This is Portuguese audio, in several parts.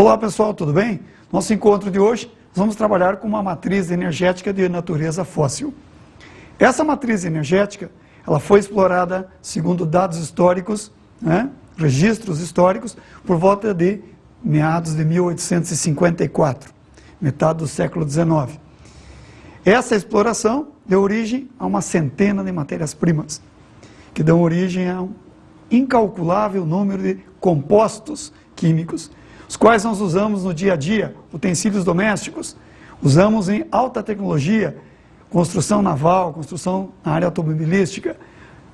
Olá pessoal, tudo bem? Nosso encontro de hoje, nós vamos trabalhar com uma matriz energética de natureza fóssil. Essa matriz energética, ela foi explorada segundo dados históricos, registros históricos, por volta de meados de 1854, metade do século XIX. Essa exploração deu origem a uma centena de matérias-primas, que dão origem a um incalculável número de compostos químicos, os quais nós usamos no dia a dia, utensílios domésticos, usamos em alta tecnologia, construção naval, construção na área automobilística,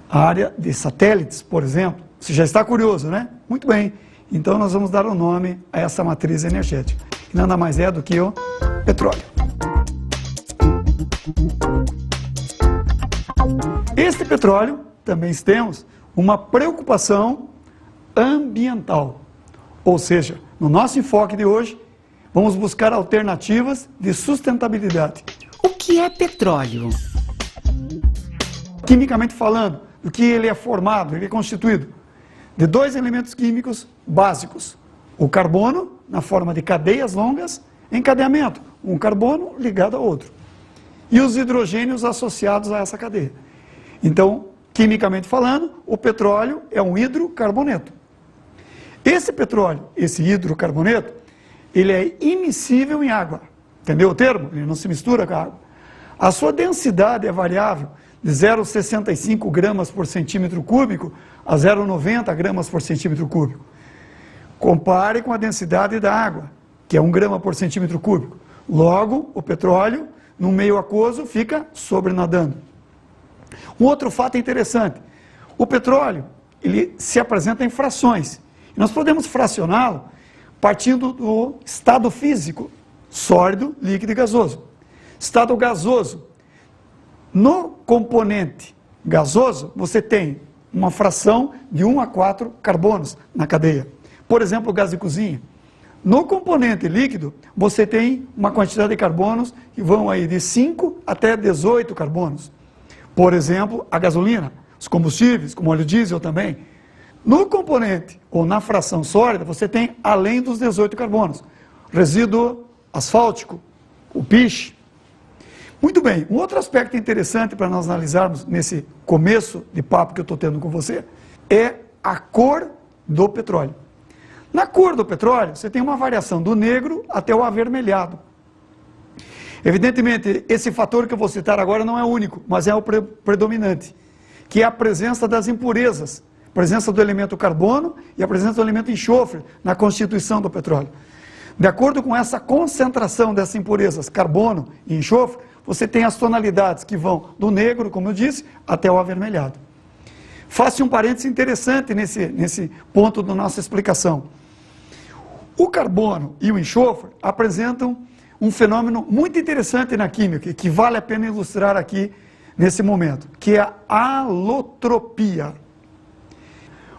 a área de satélites, por exemplo. Você já está curioso, né? Muito bem. Então nós vamos dar o nome a essa matriz energética, que nada mais é do que o petróleo. Este petróleo, também temos uma preocupação ambiental, ou seja, no nosso enfoque de hoje, vamos buscar alternativas de sustentabilidade. O que é petróleo? Quimicamente falando, do que ele é formado, ele é constituído de dois elementos químicos básicos. O carbono, na forma de cadeias longas, encadeamento, um carbono ligado ao outro. E os hidrogênios associados a essa cadeia. Então, quimicamente falando, o petróleo é um hidrocarboneto. Esse petróleo, esse hidrocarboneto, ele é immiscível em água. Entendeu o termo? Ele não se mistura com a água. A sua densidade é variável de 0,65 gramas por centímetro cúbico a 0,90 gramas por centímetro cúbico. Compare com a densidade da água, que é 1 grama por centímetro cúbico. Logo, o petróleo, no meio aquoso, fica sobrenadando. Um outro fato interessante, o petróleo, ele se apresenta em frações. Nós podemos fracioná-lo partindo do estado físico, sólido, líquido e gasoso. Estado gasoso. No componente gasoso, você tem uma fração de 1 a 4 carbonos na cadeia. Por exemplo, o gás de cozinha. No componente líquido, você tem uma quantidade de carbonos que vão aí de 5 até 18 carbonos. Por exemplo, a gasolina, os combustíveis, como óleo diesel também. No componente, ou na fração sólida, você tem além dos 18 carbonos. Resíduo asfáltico, o piche. Muito bem, um outro aspecto interessante para nós analisarmos nesse começo de papo que eu estou tendo com você, é a cor do petróleo. Na cor do petróleo, você tem uma variação do negro até o avermelhado. Evidentemente, esse fator que eu vou citar agora não é o único, mas é o predominante, que é a presença das impurezas, a presença do elemento carbono e a presença do elemento enxofre na constituição do petróleo. De acordo com essa concentração dessas impurezas, carbono e enxofre, você tem as tonalidades que vão do negro, como eu disse, até o avermelhado. Faço um parênteses interessante nesse ponto da nossa explicação. O carbono e o enxofre apresentam um fenômeno muito interessante na química, que vale a pena ilustrar aqui nesse momento, que é a alotropia.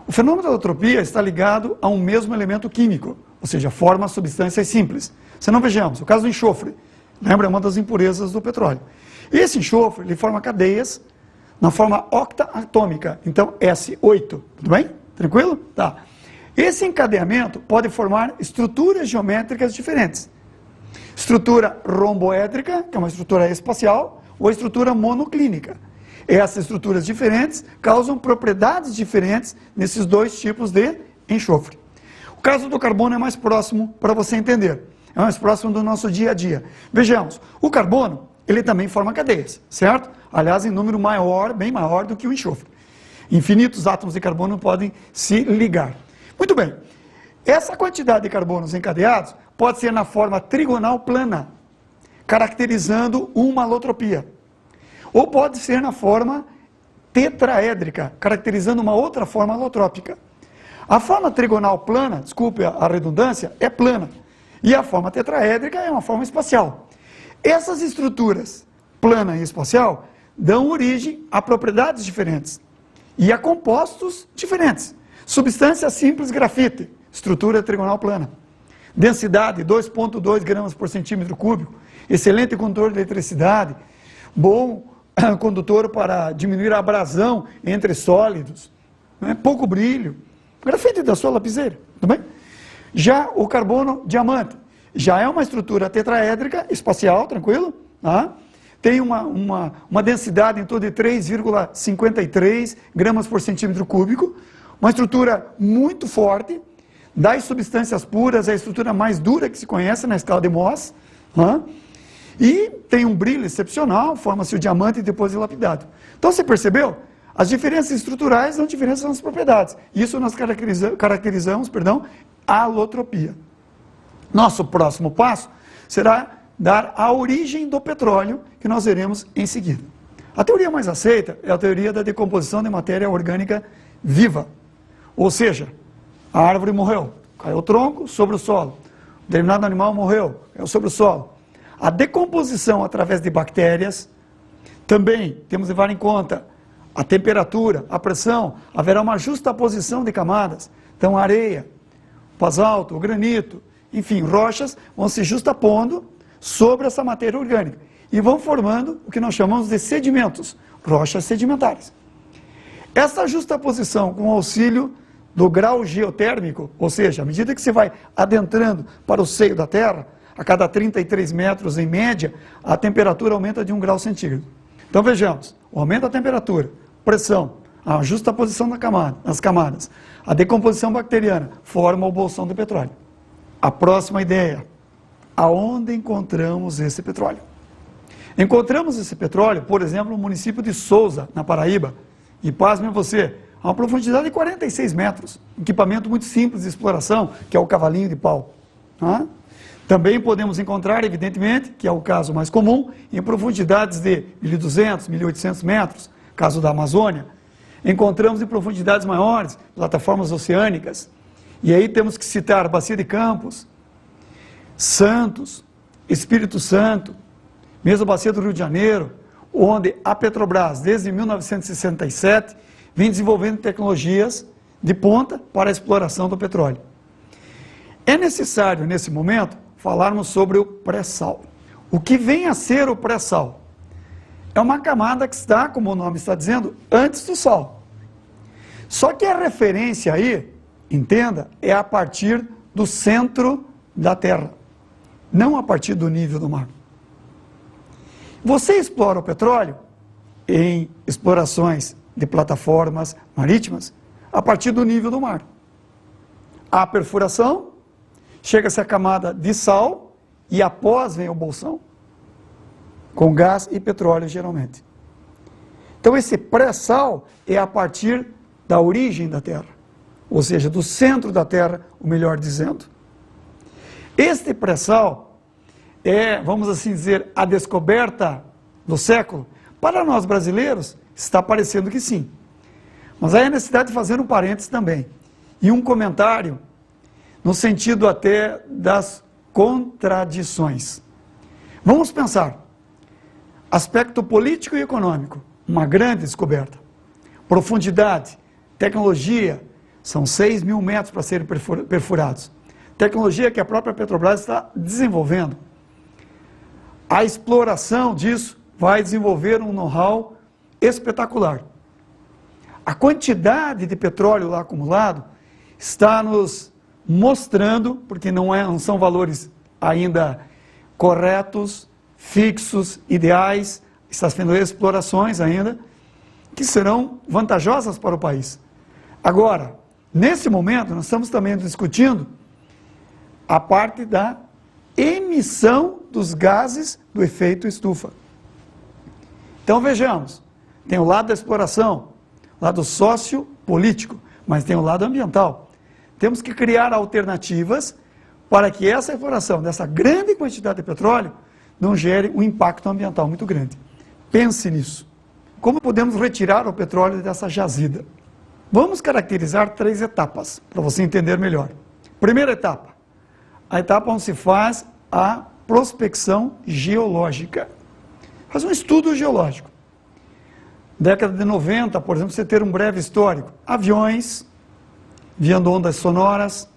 O fenômeno da alotropia está ligado a um mesmo elemento químico, ou seja, forma substâncias simples. Se não vejamos, o caso do enxofre, lembra, é uma das impurezas do petróleo. Esse enxofre, ele forma cadeias na forma octaatômica, então S8, tudo bem? Tranquilo? Tá. Esse encadeamento pode formar estruturas geométricas diferentes. Estrutura romboédrica, que é uma estrutura espacial, ou estrutura monoclínica. Essas estruturas diferentes causam propriedades diferentes nesses dois tipos de enxofre. O caso do carbono é mais próximo para você entender. É mais próximo do nosso dia a dia. Vejamos, o carbono, ele também forma cadeias, certo? Aliás, em número maior, bem maior do que o enxofre. Infinitos átomos de carbono podem se ligar. Muito bem, essa quantidade de carbonos encadeados pode ser na forma trigonal plana, caracterizando uma alotropia. Ou pode ser na forma tetraédrica, caracterizando uma outra forma alotrópica. A forma trigonal plana, desculpe a redundância, é plana. E a forma tetraédrica é uma forma espacial. Essas estruturas, plana e espacial, dão origem a propriedades diferentes e a compostos diferentes. Substância simples grafite, estrutura trigonal plana. Densidade, 2,2 gramas por centímetro cúbico. Excelente condutor de eletricidade. Bom condutor para diminuir a abrasão entre sólidos. Pouco brilho. Grafite da sua lapiseira, tudo bem? Já o carbono diamante, já é uma estrutura tetraédrica, espacial, tranquilo? Tá? Tem uma densidade em torno de 3,53 gramas por centímetro cúbico, uma estrutura muito forte, das substâncias puras, é a estrutura mais dura que se conhece na escala de Mohs, tá? E tem um brilho excepcional, forma-se o diamante depois de lapidado. Então você percebeu? As diferenças estruturais dão diferenças nas propriedades. Isso nós caracterizamos, a alotropia. Nosso próximo passo será dar a origem do petróleo, que nós veremos em seguida. A teoria mais aceita é a teoria da decomposição de matéria orgânica viva. Ou seja, a árvore morreu, caiu o tronco sobre o solo. Um determinado animal morreu, caiu sobre o solo. A decomposição através de bactérias, também temos de levar em conta a temperatura, a pressão, haverá uma justaposição de camadas. Então, a areia, o basalto, o granito, enfim, rochas vão se justapondo sobre essa matéria orgânica e vão formando o que nós chamamos de sedimentos, rochas sedimentares. Essa justaposição com o auxílio do grau geotérmico, ou seja, à medida que você vai adentrando para o seio da Terra, a cada 33 metros, em média, a temperatura aumenta de 1 grau centígrado. Então vejamos, o aumento da temperatura, pressão, a justaposição nas camadas, a decomposição bacteriana, forma o bolsão do petróleo. A próxima ideia, aonde encontramos esse petróleo? Encontramos esse petróleo, por exemplo, no município de Sousa, na Paraíba, e pasmem você, a uma profundidade de 46 metros, equipamento muito simples de exploração, que é o cavalinho de pau. Tá? Também podemos encontrar, evidentemente, que é o caso mais comum, em profundidades de 1.200, 1.800 metros, caso da Amazônia. Encontramos em profundidades maiores, plataformas oceânicas. E aí temos que citar Bacia de Campos, Santos, Espírito Santo, mesmo a Bacia do Rio de Janeiro, onde a Petrobras, desde 1967, vem desenvolvendo tecnologias de ponta para a exploração do petróleo. É necessário, nesse momento, falarmos sobre o pré-sal. O que vem a ser o pré-sal? É uma camada que está, como o nome está dizendo, antes do sal. Só que a referência aí, entenda, é a partir do centro da Terra, não a partir do nível do mar. Você explora o petróleo em explorações de plataformas marítimas a partir do nível do mar. Há perfuração, chega-se à camada de sal e após vem o bolsão, com gás e petróleo geralmente. Então esse pré-sal é a partir da origem da Terra, ou seja, do centro da Terra, o melhor dizendo. Este pré-sal é, vamos assim dizer, a descoberta do século. Para nós brasileiros, está parecendo que sim. Mas aí é necessidade de fazer um parênteses também. E um comentário no sentido até das contradições. Vamos pensar. Aspecto político e econômico, uma grande descoberta. Profundidade, tecnologia, são 6.000 metros para serem perfurados. Tecnologia que a própria Petrobras está desenvolvendo. A exploração disso vai desenvolver um know-how espetacular. A quantidade de petróleo lá acumulado está nos mostrando, porque não são valores ainda corretos, fixos, ideais, está sendo explorações ainda, que serão vantajosas para o país. Agora, nesse momento, nós estamos também discutindo a parte da emissão dos gases do efeito estufa. Então vejamos, tem o lado da exploração, o lado sociopolítico, mas tem o lado ambiental. Temos que criar alternativas para que essa exploração dessa grande quantidade de petróleo não gere um impacto ambiental muito grande. Pense nisso. Como podemos retirar o petróleo dessa jazida? Vamos caracterizar 3 etapas, para você entender melhor. Primeira etapa, a etapa onde se faz a prospecção geológica. Faz um estudo geológico. Década de 90, por exemplo, você ter um breve histórico. Aviões, enviando ondas sonoras,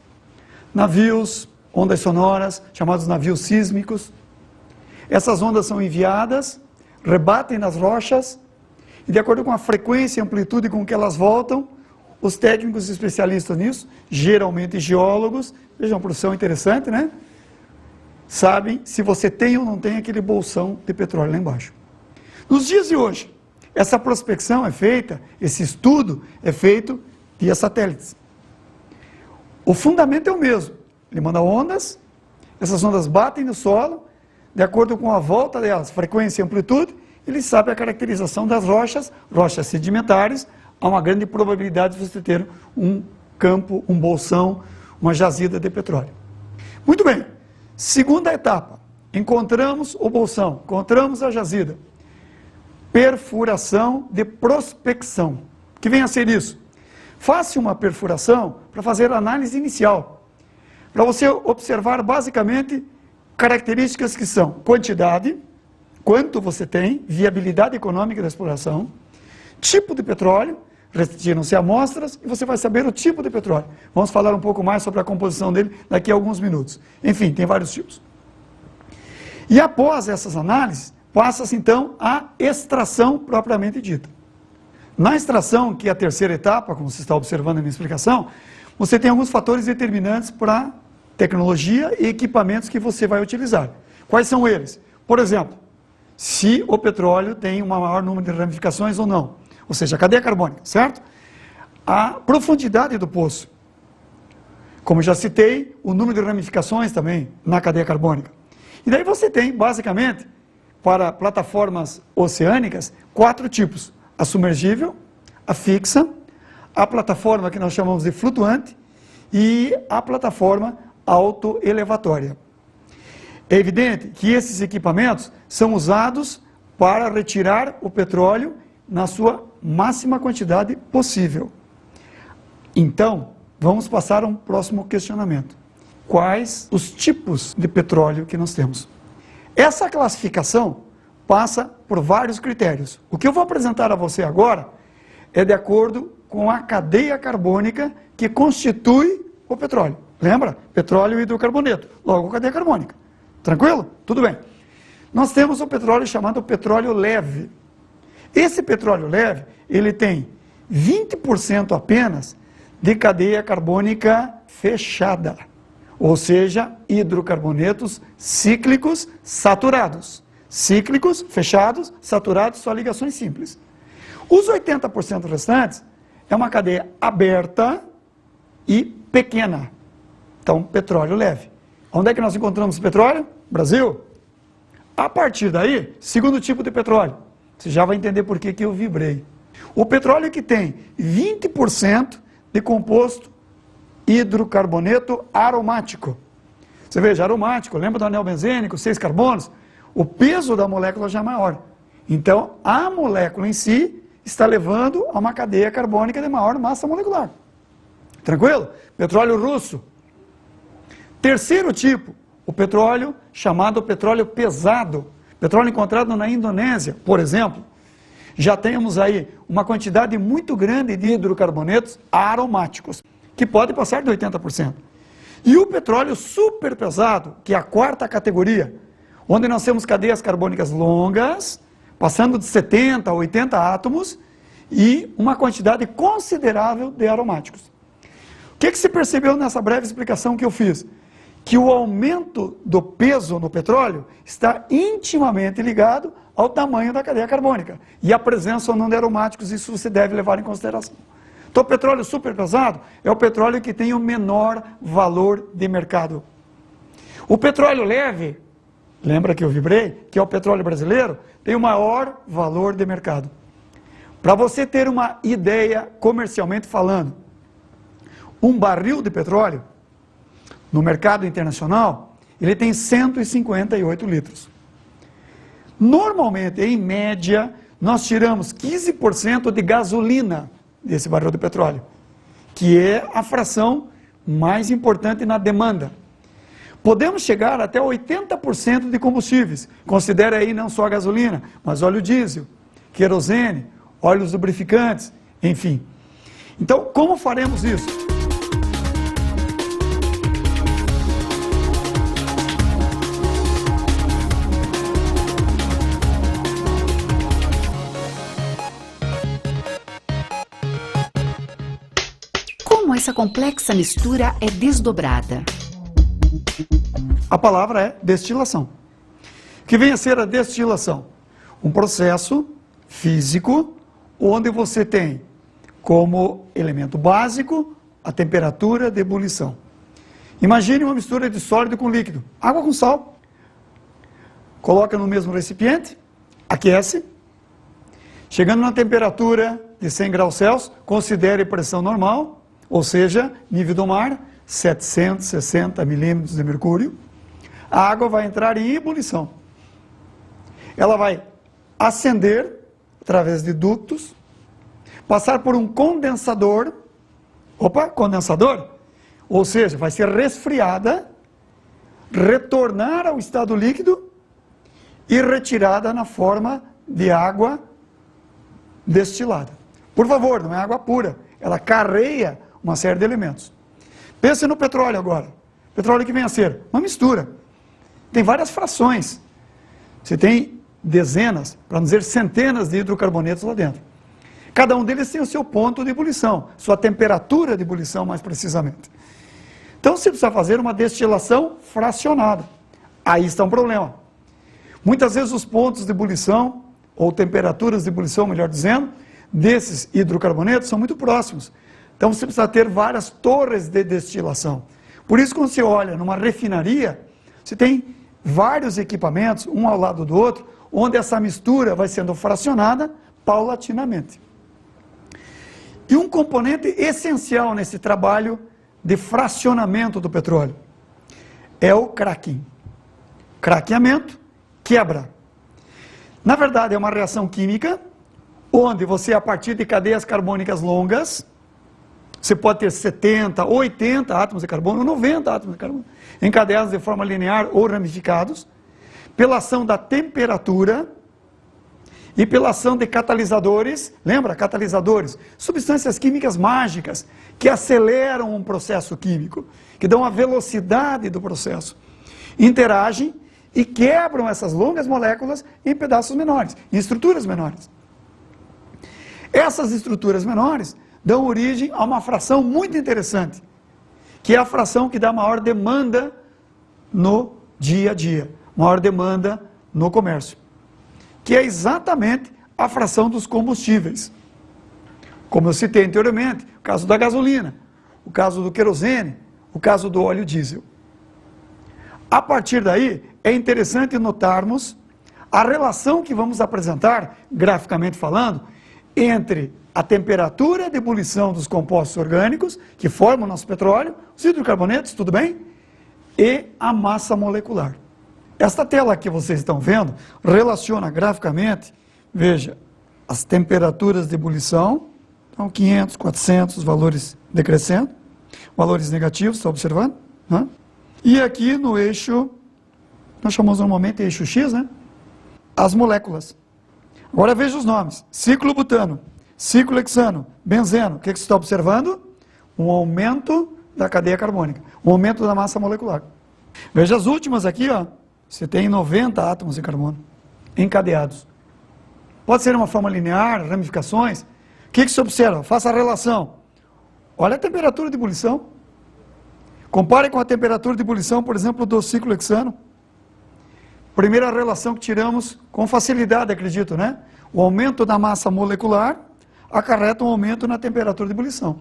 navios, ondas sonoras, chamados navios sísmicos. Essas ondas são enviadas, rebatem nas rochas, e de acordo com a frequência e amplitude com que elas voltam, os técnicos especialistas nisso, geralmente geólogos, veja uma profissão interessante, né? Sabem se você tem ou não tem aquele bolsão de petróleo lá embaixo. Nos dias de hoje, essa prospecção é feita, esse estudo é feito via satélites. O fundamento é o mesmo. Ele manda ondas, essas ondas batem no solo, de acordo com a volta delas, frequência e amplitude, ele sabe a caracterização das rochas, rochas sedimentares, há uma grande probabilidade de você ter um campo, um bolsão, uma jazida de petróleo. Muito bem, segunda etapa, encontramos o bolsão, encontramos a jazida. Perfuração de prospecção. O que vem a ser isso? Faça uma perfuração para fazer a análise inicial, para você observar basicamente características que são quantidade, quanto você tem, viabilidade econômica da exploração, tipo de petróleo, retiram-se amostras e você vai saber o tipo de petróleo. Vamos falar um pouco mais sobre a composição dele daqui a alguns minutos. Enfim, tem vários tipos. E após essas análises, passa-se então a extração propriamente dita. Na extração, que é a terceira etapa, como você está observando na minha explicação, você tem alguns fatores determinantes para tecnologia e equipamentos que você vai utilizar. Quais são eles? Por exemplo, se o petróleo tem um maior número de ramificações ou não, ou seja, a cadeia carbônica, certo? A profundidade do poço. Como já citei, o número de ramificações também na cadeia carbônica. E daí você tem, basicamente, para plataformas oceânicas, 4 tipos. A submergível, a fixa, a plataforma que nós chamamos de flutuante e a plataforma autoelevatória. É evidente que esses equipamentos são usados para retirar o petróleo na sua máxima quantidade possível. Então, vamos passar a um próximo questionamento. Quais os tipos de petróleo que nós temos? Essa classificação passa por vários critérios. O que eu vou apresentar a você agora é de acordo com a cadeia carbônica que constitui o petróleo. Lembra? Petróleo e hidrocarboneto. Logo, cadeia carbônica. Tranquilo? Tudo bem. Nós temos o petróleo chamado petróleo leve. Esse petróleo leve, ele tem 20% apenas de cadeia carbônica fechada. Ou seja, hidrocarbonetos cíclicos saturados. Cíclicos, fechados, saturados, só ligações simples. Os 80% restantes é uma cadeia aberta e pequena. Então, petróleo leve. Onde é que nós encontramos petróleo? Brasil. A partir daí, segundo tipo de petróleo. Você já vai entender por que eu vibrei. O petróleo que tem 20% de composto hidrocarboneto aromático. Você veja, aromático, lembra do anel benzênico, 6 carbonos? O peso da molécula já é maior. Então, a molécula em si está levando a uma cadeia carbônica de maior massa molecular. Tranquilo? Petróleo russo. Terceiro tipo, o petróleo chamado petróleo pesado. Petróleo encontrado na Indonésia, por exemplo. Já temos aí uma quantidade muito grande de hidrocarbonetos aromáticos, que pode passar de 80%. E o petróleo super pesado, que é a quarta categoria, onde nós temos cadeias carbônicas longas, passando de 70 a 80 átomos, e uma quantidade considerável de aromáticos. O que se percebeu nessa breve explicação que eu fiz? Que o aumento do peso no petróleo está intimamente ligado ao tamanho da cadeia carbônica e a presença ou não de aromáticos, isso você deve levar em consideração. Então, o petróleo super pesado é o petróleo que tem o menor valor de mercado. O petróleo leve, lembra que eu vibrei, que é o petróleo brasileiro, tem o maior valor de mercado. Para você ter uma ideia comercialmente falando, um barril de petróleo no mercado internacional, ele tem 158 litros. Normalmente, em média, nós tiramos 15% de gasolina desse barril de petróleo, que é a fração mais importante na demanda. Podemos chegar até 80% de combustíveis. Considere aí não só a gasolina, mas óleo diesel, querosene, óleos lubrificantes, enfim. Então, como faremos isso? essa complexa mistura é desdobrada? A palavra é destilação. O que vem a ser a destilação? Um processo físico onde você tem como elemento básico a temperatura de ebulição. Imagine uma mistura de sólido com líquido, água com sal. Coloca no mesmo recipiente, aquece. Chegando na temperatura de 100 graus Celsius, considere pressão normal, ou seja, nível do mar, 760 milímetros de mercúrio. A água vai entrar em ebulição. Ela vai ascender através de ductos, passar por um condensador. Condensador? Ou seja, vai ser resfriada, retornar ao estado líquido e retirada na forma de água destilada. Por favor, não é água pura, ela carrega uma série de elementos. Pense no petróleo agora. Petróleo que vem a ser uma mistura. Tem várias frações. Você tem dezenas, para não dizer centenas de hidrocarbonetos lá dentro. Cada um deles tem o seu ponto de ebulição, sua temperatura de ebulição mais precisamente. Então você precisa fazer uma destilação fracionada. Aí está um problema. Muitas vezes os pontos de ebulição, ou temperaturas de ebulição, melhor dizendo, desses hidrocarbonetos são muito próximos. Então você precisa ter várias torres de destilação. Por isso, quando você olha numa refinaria, você tem vários equipamentos, um ao lado do outro, onde essa mistura vai sendo fracionada paulatinamente. E um componente essencial nesse trabalho de fracionamento do petróleo é o cracking. Craqueamento, quebra. Na verdade, é uma reação química, onde você, a partir de cadeias carbônicas longas, você pode ter 70, 80 átomos de carbono, 90 átomos de carbono, encadeados de forma linear ou ramificados, pela ação da temperatura e pela ação de catalisadores. Lembra? Catalisadores, substâncias químicas mágicas que aceleram um processo químico, que dão a velocidade do processo, interagem e quebram essas longas moléculas em pedaços menores, em estruturas menores. Essas estruturas menores dão origem a uma fração muito interessante, que é a fração que dá maior demanda no dia a dia, maior demanda no comércio, que é exatamente a fração dos combustíveis. Como eu citei anteriormente, o caso da gasolina, o caso do querosene, o caso do óleo diesel. A partir daí, é interessante notarmos a relação que vamos apresentar, graficamente falando, entre a temperatura de ebulição dos compostos orgânicos, que formam o nosso petróleo, os hidrocarbonetos, tudo bem? E a massa molecular. Esta tela que vocês estão vendo relaciona graficamente, veja, as temperaturas de ebulição, então 500, 400, valores decrescendo, valores negativos, está observando? Né? E aqui no eixo, nós chamamos normalmente eixo X, né? As moléculas. Agora veja os nomes: ciclobutano, ciclohexano, benzeno. O que você está observando? Um aumento da cadeia carbônica, um aumento da massa molecular. Veja as últimas aqui, ó. Você tem 90 átomos de carbono encadeados. Pode ser uma forma linear, ramificações. O que você observa? Faça a relação. Olha a temperatura de ebulição. Compare com a temperatura de ebulição, por exemplo, do ciclohexano. Primeira relação que tiramos com facilidade, acredito, né? O aumento da massa molecular acarreta um aumento na temperatura de ebulição.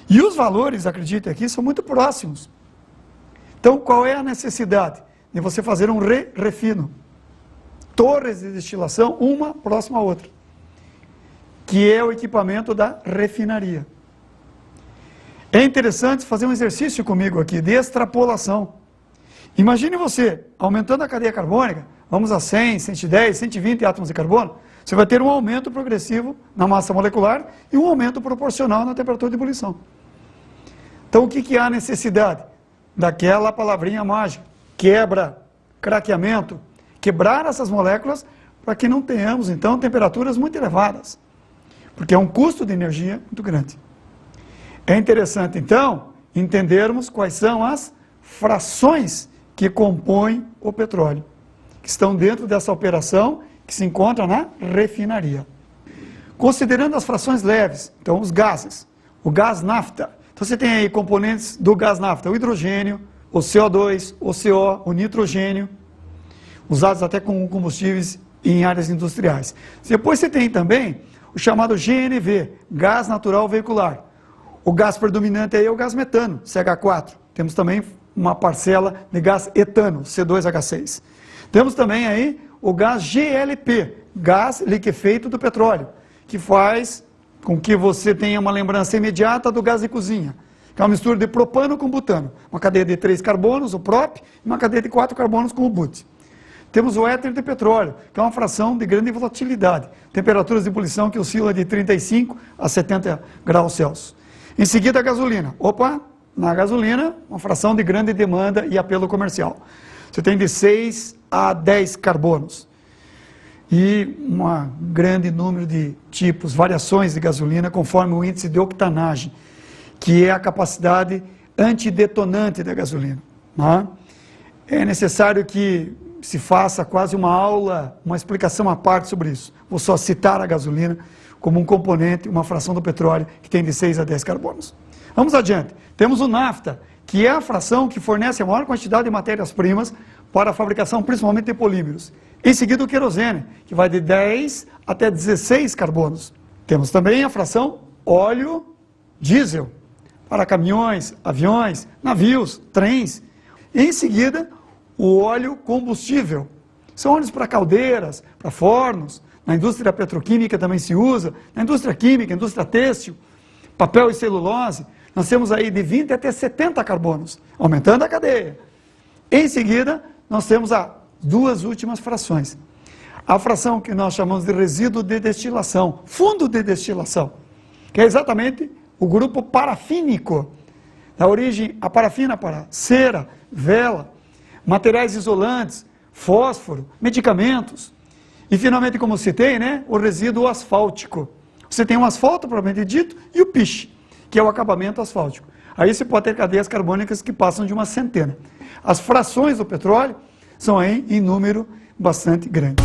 E os valores, acredite aqui, são muito próximos. Então, qual é a necessidade de você fazer um refino? Torres de destilação, uma próxima à outra, que é o equipamento da refinaria. É interessante fazer um exercício comigo aqui de extrapolação. Imagine você, aumentando a cadeia carbônica, vamos a 100, 110, 120 átomos de carbono, você vai ter um aumento progressivo na massa molecular e um aumento proporcional na temperatura de ebulição. Então, o que há necessidade? Daquela palavrinha mágica, quebra, craqueamento, quebrar essas moléculas para que não tenhamos, então, temperaturas muito elevadas, porque é um custo de energia muito grande. É interessante, então, entendermos quais são as frações que compõem o petróleo, que estão dentro dessa operação que se encontra na refinaria. Considerando as frações leves, então os gases, o gás nafta Então você tem aí componentes do gás nafta, o hidrogênio, o CO2, o CO, o nitrogênio, usados até como combustíveis em áreas industriais. Depois você tem também o chamado GNV, gás natural veicular. O gás predominante aí é o gás metano, CH4. Temos também uma parcela de gás etano, C2H6. Temos também aí o gás GLP, gás liquefeito do petróleo, que faz com que você tenha uma lembrança imediata do gás de cozinha, que é uma mistura de propano com butano. Uma cadeia de 3 carbonos, o prop, e uma cadeia de 4 carbonos com o but. Temos o éter de petróleo, que é uma fração de grande volatilidade, temperaturas de ebulição que oscilam de 35 a 70 graus Celsius. Em seguida, a gasolina. Na gasolina, uma fração de grande demanda e apelo comercial. Você tem de 6 a 10 carbonos. E um grande número de tipos, variações de gasolina, conforme o índice de octanagem, que é a capacidade antidetonante da gasolina. Né? É necessário que se faça quase uma aula, uma explicação à parte sobre isso. Vou só citar a gasolina como um componente, uma fração do petróleo que tem de 6 a 10 carbonos. Vamos adiante. Temos o nafta, que é a fração que fornece a maior quantidade de matérias-primas para a fabricação, principalmente de polímeros. Em seguida, o querosene, que vai de 10 até 16 carbonos. Temos também a fração óleo diesel, para caminhões, aviões, navios, trens. Em seguida, o óleo combustível. São óleos para caldeiras, para fornos, na indústria petroquímica também se usa, na indústria química, indústria têxtil, papel e celulose. Nós temos aí de 20 até 70 carbonos, aumentando a cadeia. Em seguida, nós temos as duas últimas frações. A fração que nós chamamos de resíduo de destilação, fundo de destilação, que é exatamente o grupo parafínico, da origem a parafina para cera, vela, materiais isolantes, fósforo, medicamentos. E finalmente, como citei, né, o resíduo asfáltico. Você tem o asfalto, propriamente dito, e o piche, que é o acabamento asfáltico. Aí você pode ter cadeias carbônicas que passam de uma centena. As frações do petróleo são aí em número bastante grande.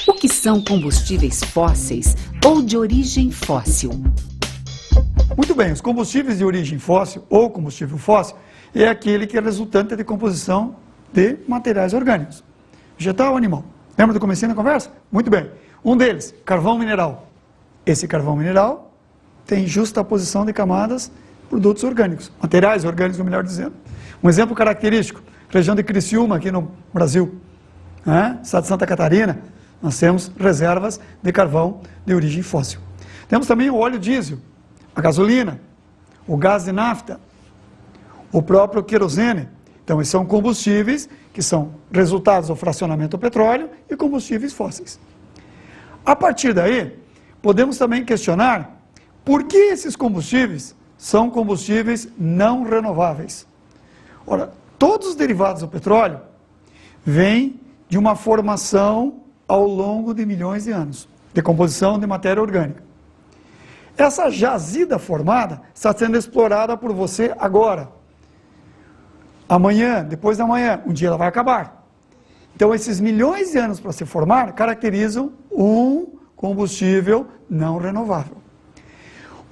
O que são combustíveis fósseis ou de origem fóssil? Muito bem, os combustíveis de origem fóssil ou combustível fóssil é aquele que é resultante de composição de materiais orgânicos, vegetal ou animal. Lembra do comecinho da conversa? Muito bem. Um deles, carvão mineral. Esse carvão mineral tem justaposição de camadas produtos orgânicos, materiais orgânicos, melhor dizendo. Um exemplo característico, região de Criciúma, aqui no Brasil, estado de Santa Catarina, nós temos reservas de carvão de origem fóssil. Temos também o óleo diesel, a gasolina, o gás de nafta, o próprio querosene. Então, esses são combustíveis que são resultados do fracionamento do petróleo e combustíveis fósseis. A partir daí, podemos também questionar por que esses combustíveis são combustíveis não renováveis. Ora, todos os derivados do petróleo vêm de uma formação ao longo de milhões de anos, de composição de matéria orgânica. Essa jazida formada está sendo explorada por você agora. Amanhã, depois da manhã, um dia ela vai acabar. Então, esses milhões de anos para se formar caracterizam um combustível não renovável.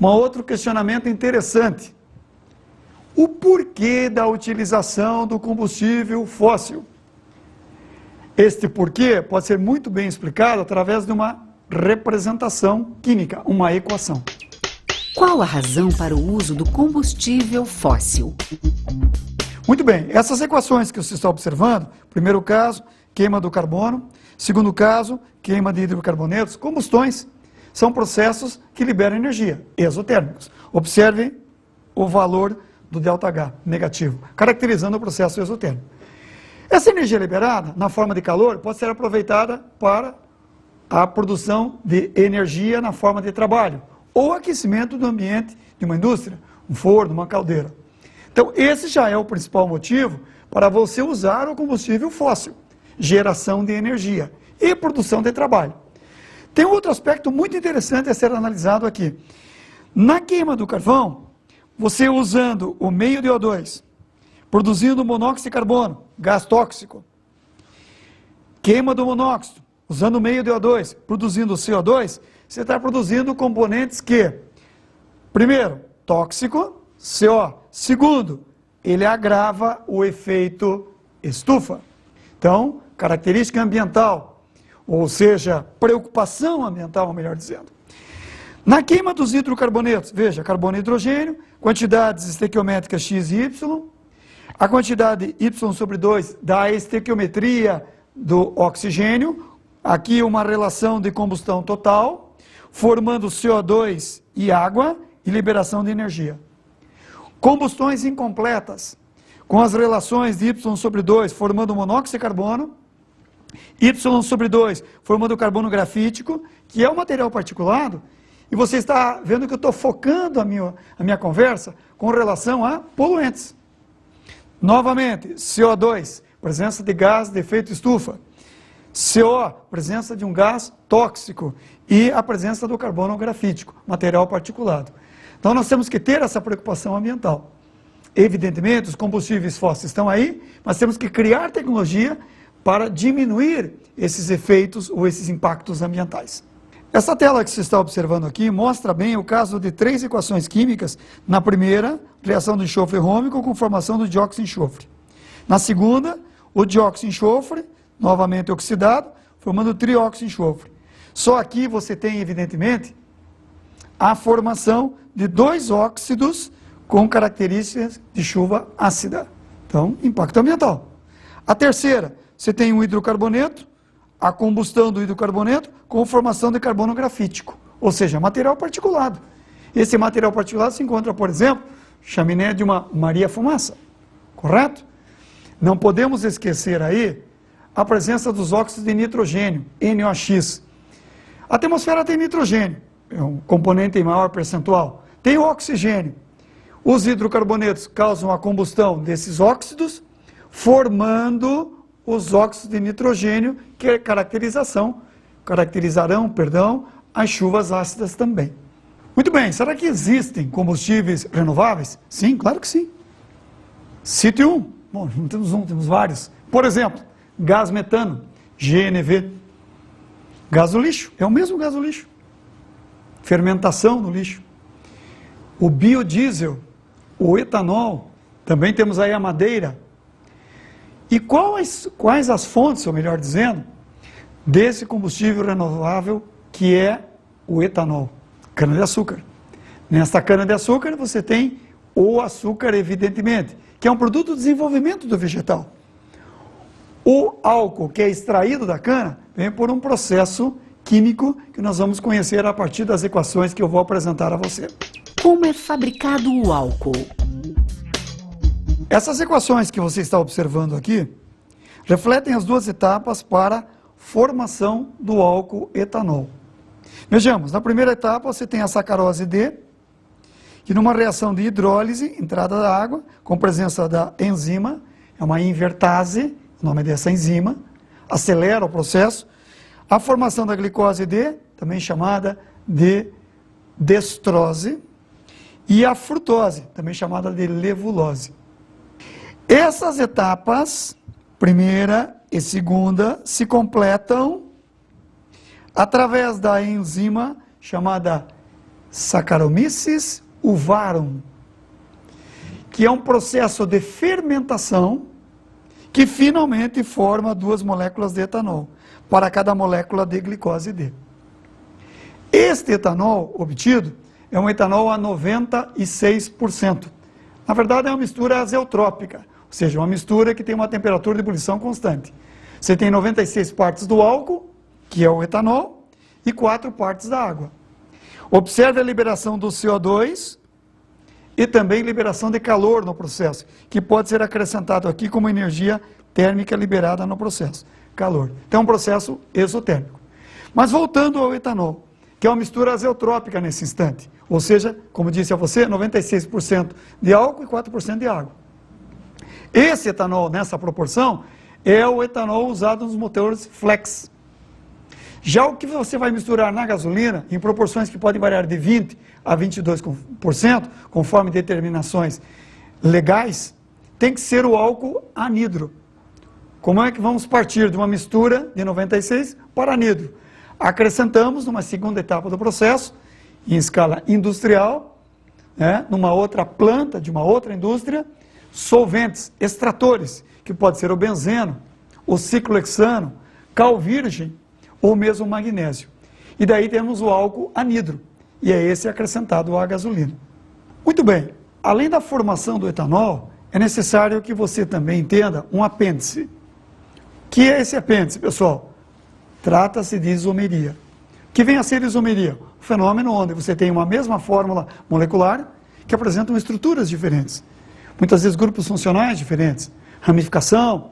Um outro questionamento interessante. O porquê da utilização do combustível fóssil? Este porquê pode ser muito bem explicado através de uma representação química, uma equação. Qual a razão para o uso do combustível fóssil? Muito bem, essas equações que você está observando, primeiro caso, queima do carbono, segundo caso, queima de hidrocarbonetos, combustões, são processos que liberam energia, exotérmicos. Observe o valor do ΔH, negativo, caracterizando o processo exotérmico. Essa energia liberada, na forma de calor, pode ser aproveitada para a produção de energia na forma de trabalho, ou aquecimento do ambiente de uma indústria, um forno, uma caldeira. Então, esse já é o principal motivo para você usar o combustível fóssil, geração de energia e produção de trabalho. Tem um outro aspecto muito interessante a ser analisado aqui. Na queima do carvão, você usando o meio de O2, produzindo monóxido de carbono, gás tóxico, queima do monóxido, usando o meio de O2, produzindo CO2, você está produzindo componentes que, primeiro, tóxico, CO. Segundo, ele agrava o efeito estufa. Então, característica ambiental, ou seja, preocupação ambiental, melhor dizendo. Na queima dos hidrocarbonetos, veja, carbono e hidrogênio, quantidades estequiométricas x e y, a quantidade y sobre 2 dá a estequiometria do oxigênio, aqui uma relação de combustão total, formando CO2 e água e liberação de energia. Combustões incompletas, com as relações de y sobre 2 formando monóxido de carbono, y sobre 2 formando carbono grafítico, que é um material particulado, e você está vendo que eu estou focando a minha conversa com relação a poluentes. Novamente, CO2, presença de gás de efeito estufa. CO, presença de um gás tóxico. E a presença do carbono grafítico, material particulado. Então nós temos que ter essa preocupação ambiental. Evidentemente, os combustíveis fósseis estão aí, mas temos que criar tecnologia para diminuir esses efeitos ou esses impactos ambientais. Essa tela que você está observando aqui mostra bem o caso de 3 equações químicas. Na primeira, reação do enxofre rômico com formação do dióxido de enxofre. Na segunda, o dióxido de enxofre, novamente oxidado, formando trióxido de enxofre. Só aqui você tem, evidentemente, a formação de 2 óxidos com características de chuva ácida. Então, impacto ambiental. A terceira, você tem um hidrocarboneto, a combustão do hidrocarboneto com formação de carbono grafítico, ou seja, material particulado. Esse material particulado se encontra, por exemplo, chaminé de uma Maria-fumaça, correto? Não podemos esquecer aí a presença dos óxidos de nitrogênio, NOx. A atmosfera tem nitrogênio, é um componente em maior percentual. Tem o oxigênio. Os hidrocarbonetos causam a combustão desses óxidos, formando os óxidos de nitrogênio, que caracterizarão, as chuvas ácidas também. Muito bem, será que existem combustíveis renováveis? Sim, claro que sim. Cite um. Bom, não temos um, temos vários. Por exemplo, gás metano, GNV. Gás do lixo, é o mesmo gás do lixo. Fermentação no lixo. O biodiesel, o etanol, também temos aí a madeira. E quais as fontes, ou melhor dizendo, desse combustível renovável que é o etanol? Cana-de-açúcar. Nesta cana-de-açúcar você tem o açúcar, evidentemente, que é um produto do desenvolvimento do vegetal. O álcool que é extraído da cana vem por um processo químico que nós vamos conhecer a partir das equações que eu vou apresentar a você. Como é fabricado o álcool? Essas equações que você está observando aqui refletem as 2 etapas para formação do álcool etanol. Vejamos, na primeira etapa você tem a sacarose D, que numa reação de hidrólise, entrada da água, com presença da enzima, é uma invertase, o nome dessa enzima, acelera o processo, a formação da glicose D, também chamada de destrose, e a frutose, também chamada de levulose. Essas etapas, primeira e segunda, se completam através da enzima chamada Saccharomyces uvarum, que é um processo de fermentação que finalmente forma 2 moléculas de etanol, para cada molécula de glicose D. Este etanol obtido é um etanol a 96%. Na verdade é uma mistura azeotrópica, ou seja, uma mistura que tem uma temperatura de ebulição constante. Você tem 96 partes do álcool, que é o etanol, e 4 partes da água. Observe a liberação do CO2 e também liberação de calor no processo, que pode ser acrescentado aqui como energia térmica liberada no processo. Calor. Então é um processo exotérmico. Mas voltando ao etanol, que é uma mistura azeotrópica nesse instante, ou seja, como disse a você, 96% de álcool e 4% de água. Esse etanol, nessa proporção, é o etanol usado nos motores flex. Já o que você vai misturar na gasolina, em proporções que podem variar de 20% a 22%, conforme determinações legais, tem que ser o álcool anidro. Como é que vamos partir de uma mistura de 96 para anidro? Acrescentamos, numa segunda etapa do processo, em escala industrial, numa outra planta de uma outra indústria, solventes, extratores, que pode ser o benzeno, o ciclohexano, cal virgem ou mesmo o magnésio. E daí temos o álcool anidro, e é esse acrescentado à gasolina. Muito bem, além da formação do etanol, é necessário que você também entenda um apêndice. O que é esse apêndice, pessoal? Trata-se de isomeria. O que vem a ser isomeria? O fenômeno onde você tem uma mesma fórmula molecular que apresentam estruturas diferentes. Muitas vezes grupos funcionais diferentes, ramificação.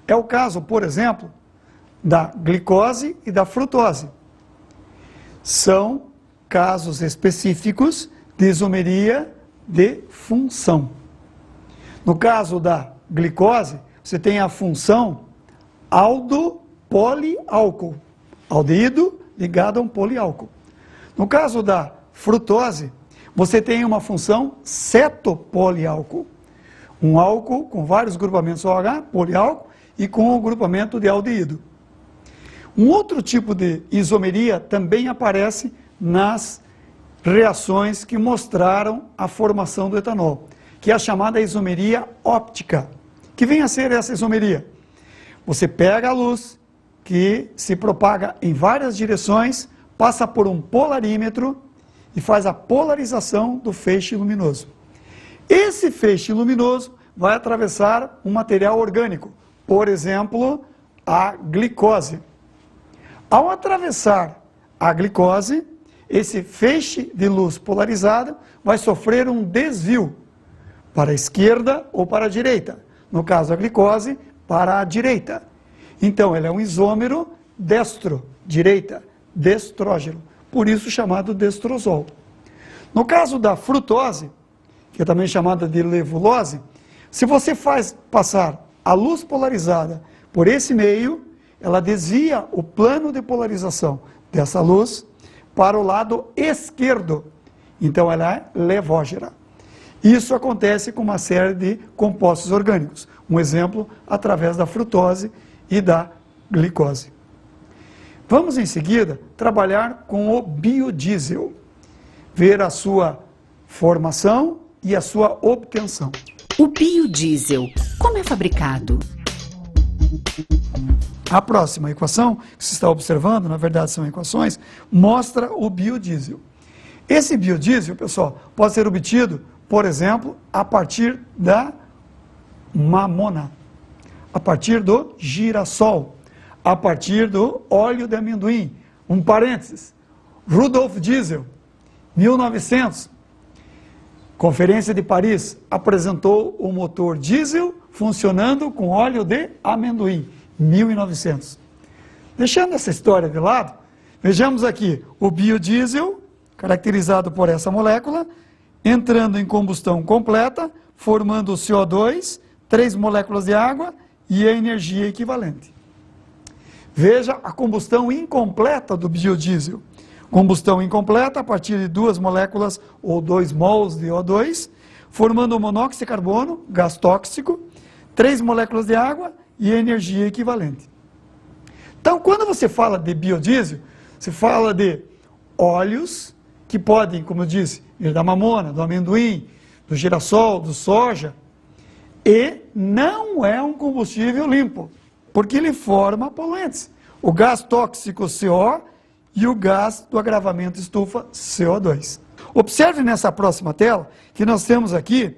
É o caso, por exemplo, da glicose e da frutose. São casos específicos de isomeria de função. No caso da glicose, você tem a função aldo-poliálcool, aldeído ligado a um poliálcool. No caso da frutose, você tem uma função cetopoliálcool, um álcool com vários grupamentos OH, poliálcool, e com o grupamento de aldeído. Um outro tipo de isomeria também aparece nas reações que mostraram a formação do etanol, que é a chamada isomeria óptica. Que vem a ser essa isomeria? Você pega a luz, que se propaga em várias direções, passa por um polarímetro e faz a polarização do feixe luminoso. Esse feixe luminoso vai atravessar um material orgânico, por exemplo, a glicose. Ao atravessar a glicose, esse feixe de luz polarizada vai sofrer um desvio para a esquerda ou para a direita. No caso, a glicose, para a direita. Então, ele é um isômero destro-direita, destrógeno, por isso chamado destrozol. No caso da frutose, que é também chamada de levulose, se você faz passar a luz polarizada por esse meio, ela desvia o plano de polarização dessa luz para o lado esquerdo. Então, ela é levógera. Isso acontece com uma série de compostos orgânicos. Um exemplo, através da frutose e da glicose. Vamos, em seguida, trabalhar com o biodiesel. Ver a sua formação e a sua obtenção. O biodiesel, como é fabricado? A próxima equação, que você está observando, na verdade são equações, mostra o biodiesel. Esse biodiesel, pessoal, pode ser obtido, por exemplo, a partir da mamona, a partir do girassol, a partir do óleo de amendoim. Um parênteses, Rudolf Diesel, 1900, Conferência de Paris, apresentou o motor diesel funcionando com óleo de amendoim, 1900. Deixando essa história de lado, vejamos aqui o biodiesel, caracterizado por essa molécula, entrando em combustão completa, formando o CO2, 3 moléculas de água e a energia equivalente. Veja a combustão incompleta do biodiesel. Combustão incompleta a partir de 2 moléculas ou 2 mols de O2, formando o monóxido de carbono, gás tóxico, 3 moléculas de água e energia equivalente. Então, quando você fala de biodiesel, você fala de óleos que podem, como eu disse, vir da mamona, do amendoim, do girassol, do soja, e não é um combustível limpo, porque ele forma poluentes. O gás tóxico CO e o gás do agravamento estufa CO2. Observe nessa próxima tela que nós temos aqui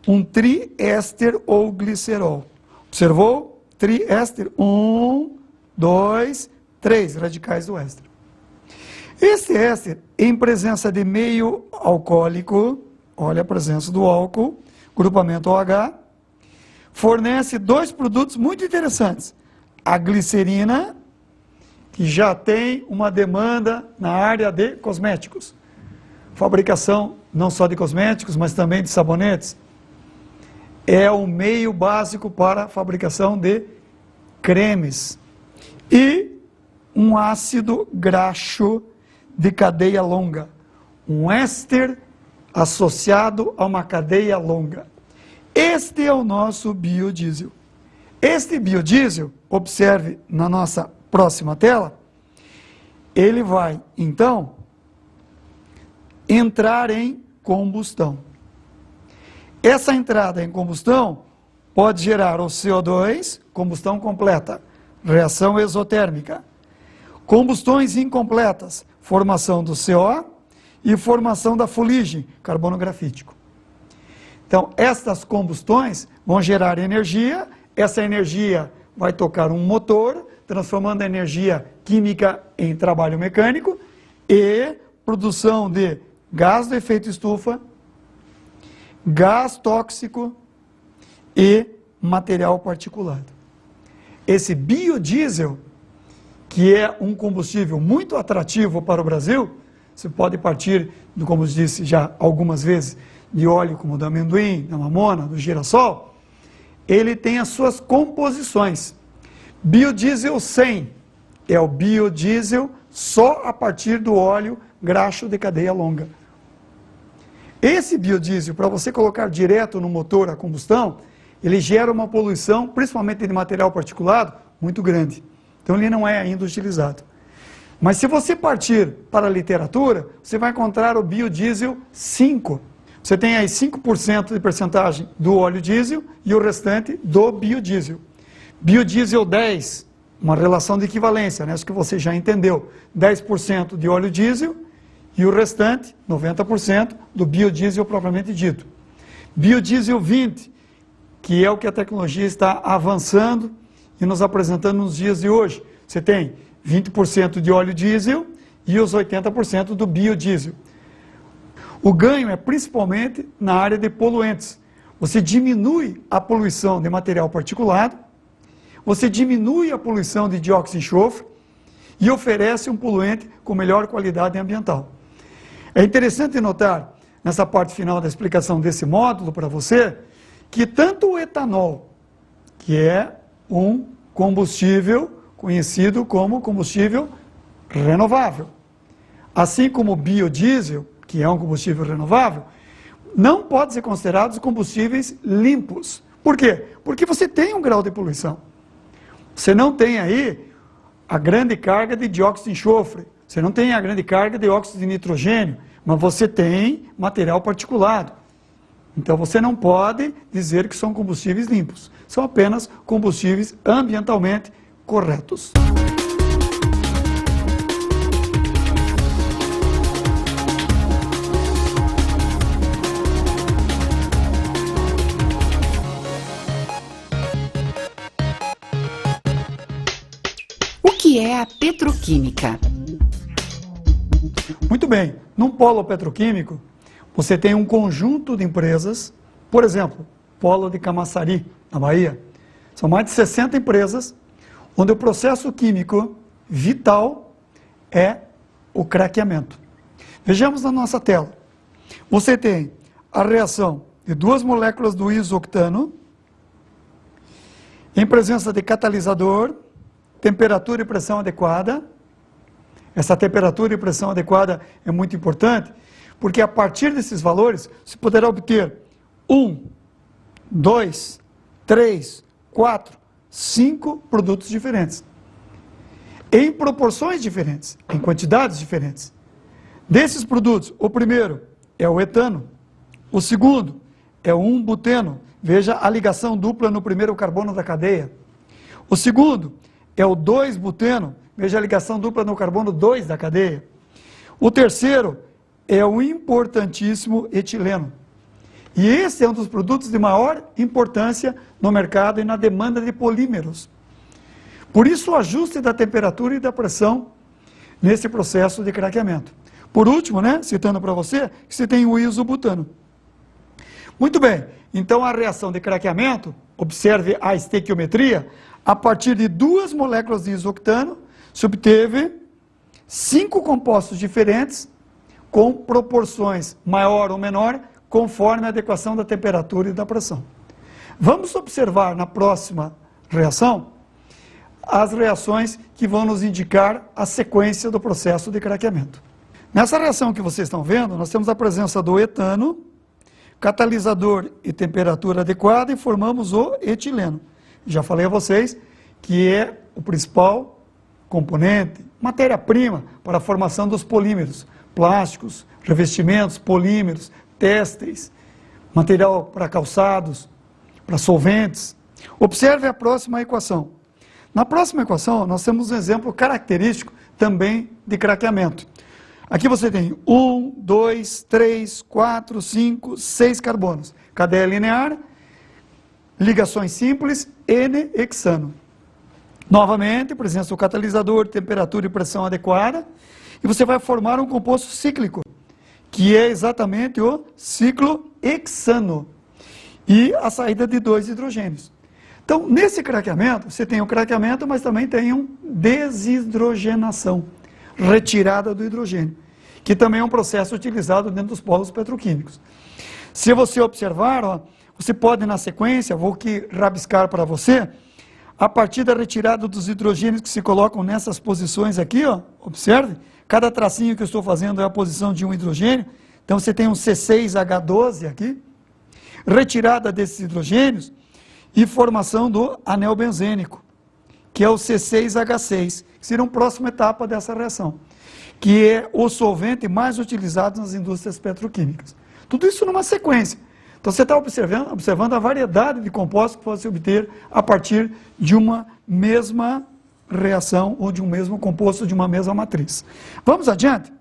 um triéster ou glicerol. Observou? Triéster, 1, 2, 3 radicais do éster. Esse éster, em presença de meio alcoólico, olha a presença do álcool, grupamento OH, fornece 2 produtos muito interessantes. A glicerina, que já tem uma demanda na área de cosméticos. Fabricação não só de cosméticos, mas também de sabonetes. É o meio básico para a fabricação de cremes. E um ácido graxo de cadeia longa, um éster associado a uma cadeia longa. Este é o nosso biodiesel. Este biodiesel, observe na nossa próxima tela, ele vai, então, entrar em combustão. Essa entrada em combustão pode gerar o CO2, combustão completa, reação exotérmica. Combustões incompletas, formação do CO e formação da fuligem, carbono grafítico. Então, estas combustões vão gerar energia, essa energia vai tocar um motor, transformando a energia química em trabalho mecânico e produção de gás do efeito estufa, gás tóxico e material particulado. Esse biodiesel, que é um combustível muito atrativo para o Brasil, você pode partir, como eu disse já algumas vezes, de óleo como do amendoim, da mamona, do girassol, ele tem as suas composições. Biodiesel 100 é o biodiesel só a partir do óleo graxo de cadeia longa. Esse biodiesel, para você colocar direto no motor a combustão, ele gera uma poluição, principalmente de material particulado, muito grande. Então ele não é ainda utilizado. Mas se você partir para a literatura, você vai encontrar o biodiesel 5. Você tem aí 5% de percentagem do óleo diesel e o restante do biodiesel. Biodiesel 10, uma relação de equivalência, né? Isso que você já entendeu. 10% de óleo diesel e o restante, 90%, do biodiesel propriamente dito. Biodiesel 20, que é o que a tecnologia está avançando e nos apresentando nos dias de hoje. Você tem 20% de óleo diesel e os 80% do biodiesel. O ganho é principalmente na área de poluentes. Você diminui a poluição de material particulado, você diminui a poluição de dióxido de enxofre e oferece um poluente com melhor qualidade ambiental. É interessante notar, nessa parte final da explicação desse módulo para você, que tanto o etanol, que é um combustível conhecido como combustível renovável, assim como o biodiesel, que é um combustível renovável, não pode ser considerados combustíveis limpos. Por quê? Porque você tem um grau de poluição. Você não tem aí a grande carga de dióxido de enxofre, você não tem a grande carga de óxido de nitrogênio, mas você tem material particulado. Então você não pode dizer que são combustíveis limpos, são apenas combustíveis ambientalmente corretos. O que é a petroquímica? Muito bem, num polo petroquímico, você tem um conjunto de empresas, por exemplo, Polo de Camaçari, na Bahia. São mais de 60 empresas, onde o processo químico vital é o craqueamento. Vejamos na nossa tela. Você tem a reação de duas moléculas do isoctano, em presença de catalisador, temperatura e pressão adequada. Essa temperatura e pressão adequada é muito importante, porque a partir desses valores, você poderá obter 1, 2, 3, 4, 5 produtos diferentes, em proporções diferentes, em quantidades diferentes. Desses produtos, o primeiro é o etano, o segundo é o 1-buteno, veja a ligação dupla no primeiro carbono da cadeia. O segundo é o 2-buteno, veja a ligação dupla no carbono 2 da cadeia. O terceiro é o importantíssimo etileno. E esse é um dos produtos de maior importância no mercado e na demanda de polímeros. Por isso o ajuste da temperatura e da pressão nesse processo de craqueamento. Por último, citando para você, que você tem o isobutano. Muito bem, então a reação de craqueamento, observe a estequiometria, a partir de duas moléculas de isoctano, se obteve 5 compostos diferentes, com proporções maior ou menor, conforme a adequação da temperatura e da pressão. Vamos observar na próxima reação as reações que vão nos indicar a sequência do processo de craqueamento. Nessa reação que vocês estão vendo, nós temos a presença do etano, catalisador e temperatura adequada, e formamos o etileno. Já falei a vocês que é o principal componente, matéria-prima para a formação dos polímeros, plásticos, revestimentos, polímeros, têxteis, material para calçados, para solventes. Observe a próxima equação. Na próxima equação, nós temos um exemplo característico também de craqueamento. Aqui você tem 1, 2, 3, 4, 5, 6 carbonos. Cadeia linear, ligações simples, N-hexano. Novamente, presença do catalisador, temperatura e pressão adequada, e você vai formar um composto cíclico, que é exatamente o ciclo hexano, e a saída de 2 hidrogênios. Então, nesse craqueamento, você tem o craqueamento, mas também tem uma desidrogenação, retirada do hidrogênio, que também é um processo utilizado dentro dos polos petroquímicos. Se você observar, ó, você pode na sequência, vou aqui rabiscar para você, a partir da retirada dos hidrogênios que se colocam nessas posições aqui, ó, observe, cada tracinho que eu estou fazendo é a posição de um hidrogênio, então você tem um C6H12 aqui, retirada desses hidrogênios e formação do anel benzênico, que é o C6H6, que seria uma próxima etapa dessa reação, que é o solvente mais utilizado nas indústrias petroquímicas. Tudo isso numa sequência. Então você está observando a variedade de compostos que pode se obter a partir de uma mesma reação ou de um mesmo composto de uma mesma matriz. Vamos adiante?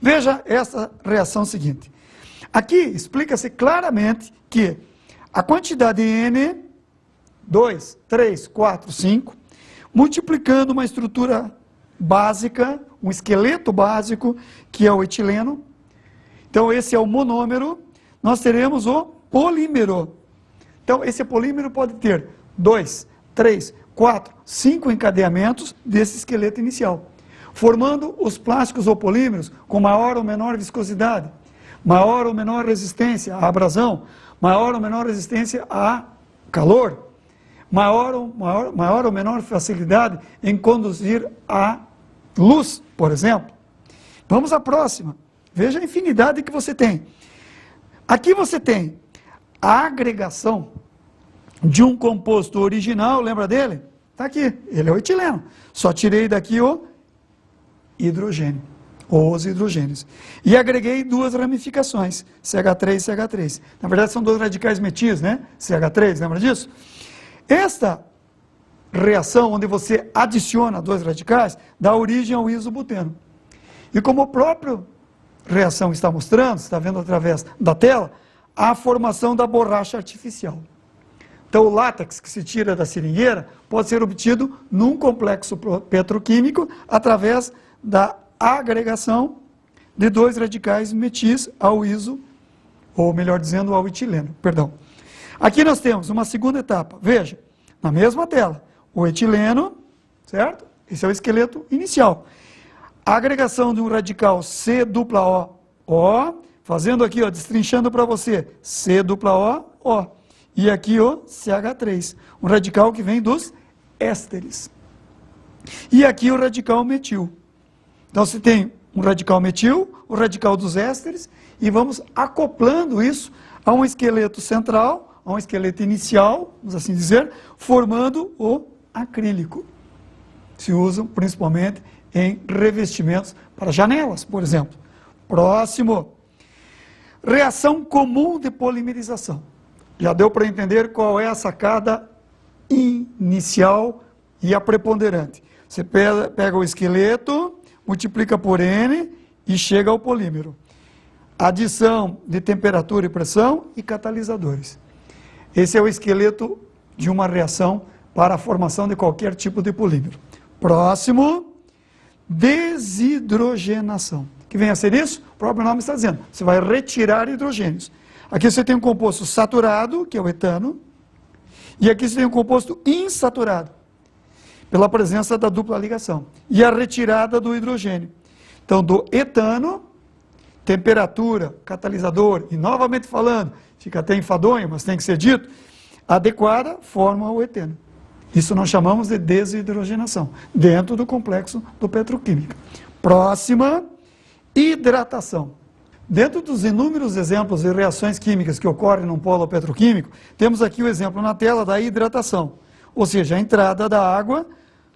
Veja essa reação seguinte. Aqui explica-se claramente que a quantidade N, 2, 3, 4, 5, multiplicando uma estrutura básica, um esqueleto básico, que é o etileno. Então esse é o monômero. Nós teremos o polímero. Então, esse polímero pode ter 2, 3, 4, 5 encadeamentos desse esqueleto inicial, formando os plásticos ou polímeros com maior ou menor viscosidade, maior ou menor resistência à abrasão, maior ou menor resistência a calor, maior ou menor facilidade em conduzir a luz, por exemplo. Vamos à próxima. Veja a infinidade que você tem. Aqui você tem a agregação de um composto original, lembra dele? Está aqui, ele é o etileno. Só tirei daqui o hidrogênio, ou os hidrogênios. E agreguei 2 ramificações, CH3 e CH3. Na verdade são 2 radicais metis, né? CH3, lembra disso? Esta reação, onde você adiciona 2 radicais, dá origem ao isobuteno. E como o próprio reação está mostrando, você está vendo através da tela, a formação da borracha artificial. Então o látex que se tira da seringueira pode ser obtido num complexo petroquímico através da agregação de 2 radicais metis ao iso, ou melhor dizendo, ao etileno, perdão. Aqui nós temos uma segunda etapa, veja, na mesma tela, o etileno, certo? Esse é o esqueleto inicial. A agregação de um radical C-O, fazendo aqui, ó, destrinchando para você, C-O, e aqui o CH3, um radical que vem dos ésteres. E aqui o radical metil. Então você tem um radical metil, o radical dos ésteres, e vamos acoplando isso a um esqueleto central, a um esqueleto inicial, vamos assim dizer, formando o acrílico. Se usam principalmente em revestimentos para janelas, por exemplo. Próximo. Reação comum de polimerização. Já deu para entender qual é a sacada inicial e a preponderante. Você pega o esqueleto, multiplica por N e chega ao polímero. Adição de temperatura e pressão e catalisadores. Esse é o esqueleto de uma reação para a formação de qualquer tipo de polímero. Próximo. Desidrogenação. Que vem a ser isso? O próprio nome está dizendo. Você vai retirar hidrogênios. Aqui você tem um composto saturado, que é o etano, e aqui você tem um composto insaturado, pela presença da dupla ligação, e a retirada do hidrogênio. Então, do etano, temperatura, catalisador, e novamente falando, fica até enfadonho, mas tem que ser dito, adequada, forma o eteno. Isso nós chamamos de desidrogenação, dentro do complexo do petroquímica. Próxima, hidratação. Dentro dos inúmeros exemplos de reações químicas que ocorrem num polo petroquímico, temos aqui o exemplo na tela da hidratação, ou seja, a entrada da água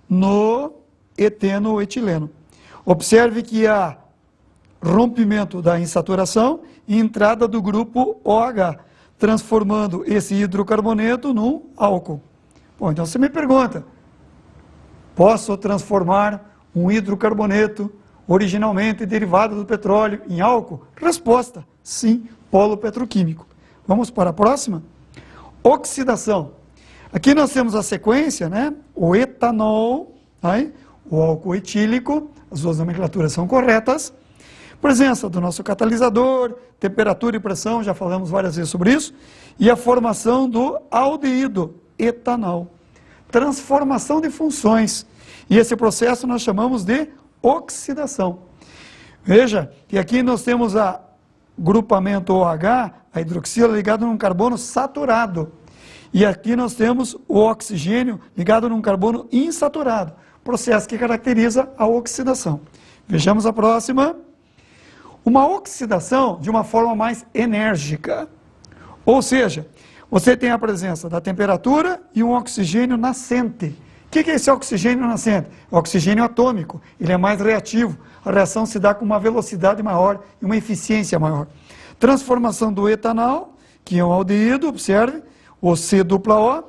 no eteno ou etileno. Observe que há rompimento da insaturação e entrada do grupo OH, transformando esse hidrocarboneto num álcool. Bom, então você me pergunta, posso transformar um hidrocarboneto originalmente derivado do petróleo em álcool? Resposta, sim, polo petroquímico. Vamos para a próxima? Oxidação. Aqui nós temos a sequência, né? O etanol, aí, o álcool etílico, as duas nomenclaturas são corretas. Presença do nosso catalisador, temperatura e pressão, já falamos várias vezes sobre isso. E a formação do aldeído, etanol. Transformação de funções. E esse processo nós chamamos de oxidação. Veja que aqui nós temos a grupamento OH, a hidroxila ligada num carbono saturado. E aqui nós temos o oxigênio ligado num carbono insaturado. Processo que caracteriza a oxidação. Vejamos a próxima. Uma oxidação de uma forma mais enérgica. Ou seja, você tem a presença da temperatura e um oxigênio nascente. O que é esse oxigênio nascente? É o oxigênio atômico, ele é mais reativo, a reação se dá com uma velocidade maior e uma eficiência maior. Transformação do etanol, que é um aldeído, observe, o C-O,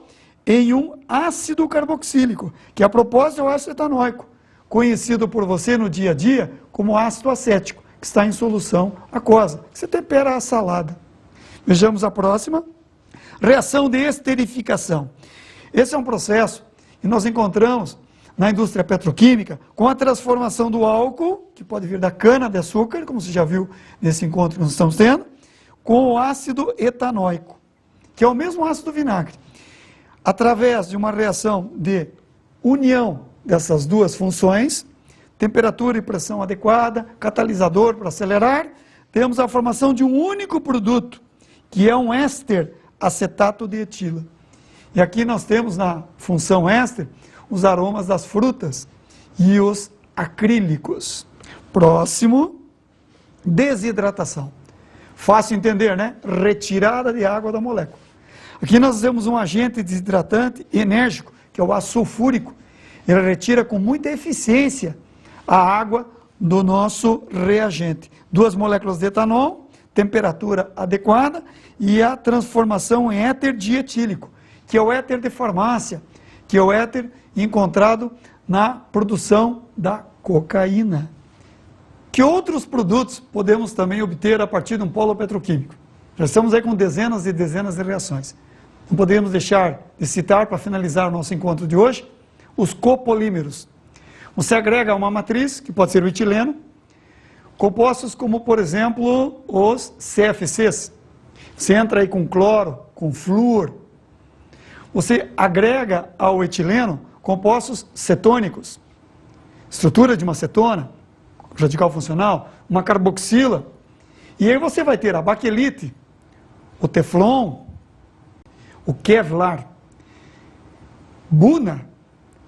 em um ácido carboxílico, que a propósito é o ácido etanóico, conhecido por você no dia a dia como ácido acético, que está em solução aquosa, que você tempera a salada. Vejamos a próxima. Reação de esterificação. Esse é um processo que nós encontramos na indústria petroquímica com a transformação do álcool, que pode vir da cana-de-açúcar, como você já viu nesse encontro que nós estamos tendo, com o ácido etanóico, que é o mesmo ácido vinagre. Através de uma reação de união dessas duas funções, temperatura e pressão adequada, catalisador para acelerar, temos a formação de um único produto, que é um éster acetato de etila. E aqui nós temos na função éster os aromas das frutas e os acrílicos. Próximo, desidratação. Fácil entender, né? Retirada de água da molécula. Aqui nós temos um agente desidratante enérgico, que é o ácido sulfúrico. Ele retira com muita eficiência a água do nosso reagente. 2 moléculas de etanol, temperatura adequada e a transformação em éter dietílico, que é o éter de farmácia, que é o éter encontrado na produção da cocaína. Que outros produtos podemos também obter a partir de um polo petroquímico? Já estamos aí com dezenas e dezenas de reações. Não podemos deixar de citar, para finalizar o nosso encontro de hoje, os copolímeros. Você agrega uma matriz, que pode ser o etileno, compostos como, por exemplo, os CFCs. Você entra aí com cloro, com flúor. Você agrega ao etileno compostos cetônicos. Estrutura de uma cetona, radical funcional, uma carboxila. E aí você vai ter a baquelite, o teflon, o kevlar, buna,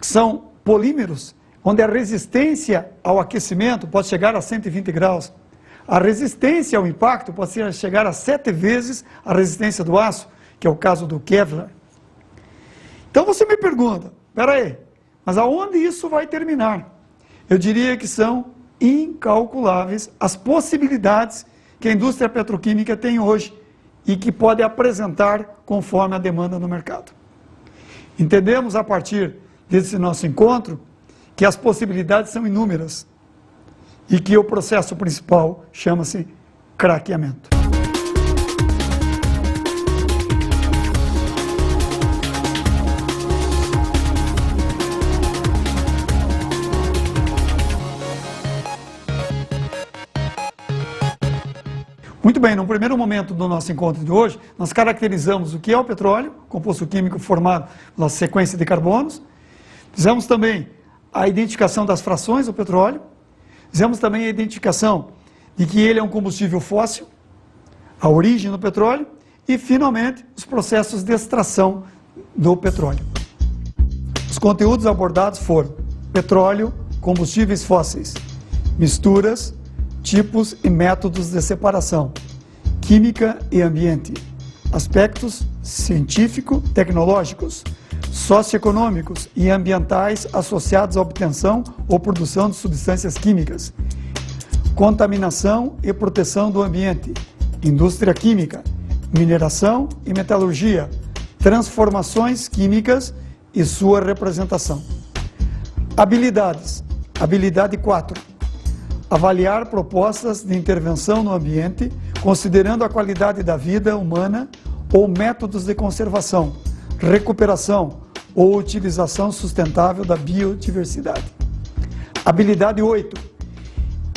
que são polímeros, onde a resistência ao aquecimento pode chegar a 120 graus. A resistência ao impacto pode chegar a 7 vezes a resistência do aço, que é o caso do Kevlar. Então você me pergunta, peraí, mas aonde isso vai terminar? Eu diria que são incalculáveis as possibilidades que a indústria petroquímica tem hoje e que pode apresentar conforme a demanda no mercado. Entendemos a partir desse nosso encontro que as possibilidades são inúmeras e que o processo principal chama-se craqueamento. Muito bem, no primeiro momento do nosso encontro de hoje, nós caracterizamos o que é o petróleo, composto químico formado pela sequência de carbonos. Fizemos também a identificação das frações do petróleo. Fizemos também a identificação de que ele é um combustível fóssil, a origem do petróleo e, finalmente, os processos de extração do petróleo. conteúdos abordados foram petróleo, combustíveis fósseis, misturas, tipos e métodos de separação, química e ambiente, aspectos científico-tecnológicos, socioeconômicos e ambientais associados à obtenção ou produção de substâncias químicas, contaminação e proteção do ambiente, indústria química, mineração e metalurgia, transformações químicas e sua representação. Habilidades. Habilidade 4. Avaliar propostas de intervenção no ambiente, considerando a qualidade da vida humana ou métodos de conservação, recuperação ou utilização sustentável da biodiversidade. Habilidade 8.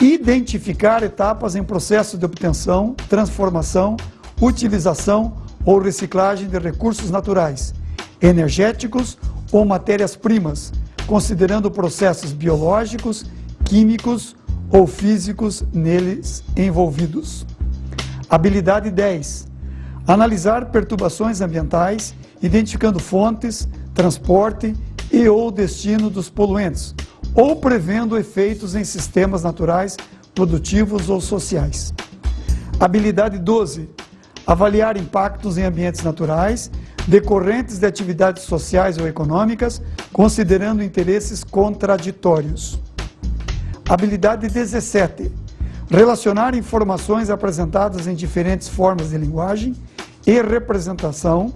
Identificar etapas em processo de obtenção, transformação, utilização ou reciclagem de recursos naturais, energéticos ou matérias-primas, considerando processos biológicos, químicos ou físicos neles envolvidos. Habilidade 10. Analisar perturbações ambientais, identificando fontes, transporte e ou destino dos poluentes, ou prevendo efeitos em sistemas naturais, produtivos ou sociais. Habilidade 12. Avaliar impactos em ambientes naturais, decorrentes de atividades sociais ou econômicas, considerando interesses contraditórios. Habilidade 17. Relacionar informações apresentadas em diferentes formas de linguagem e representação,